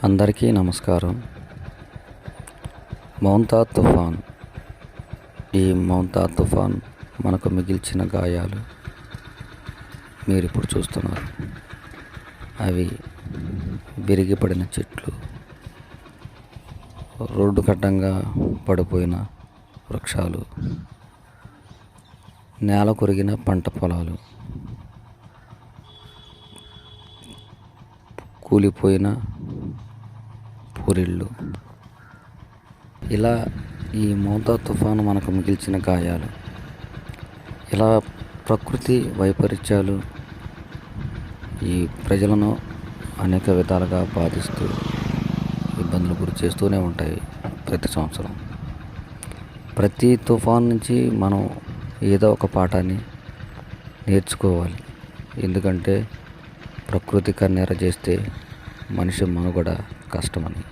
అందరికీ నమస్కారం. మౌంతా తుఫాన్. ఈ మౌంతా తుఫాన్ మనకు మిగిల్చిన గాయాలు మీరిప్పుడు చూస్తున్నారు. అవి విరిగిపడిన చెట్లు, రోడ్డు కడ్డంగా పడిపోయిన వృక్షాలు, నేల కొరిగిన పంట పొలాలు, కూలిపోయిన పూరిళ్ళు. ఇలా ఈ మౌంతా తుఫాను మనకు మిగిల్చిన గాయాలు. ఇలా ప్రకృతి వైపరీత్యాలు ఈ ప్రజలను అనేక విధాలుగా బాధిస్తూ ఇబ్బందులు గురి చేస్తూనే ఉంటాయి ప్రతి సంవత్సరం. ప్రతి తుఫాన్ నుంచి మనం ఏదో ఒక పాఠాన్ని నేర్చుకోవాలి. ఎందుకంటే ప్రకృతి కన్నెర చేస్తే మనిషి మనుగడ కష్టమని.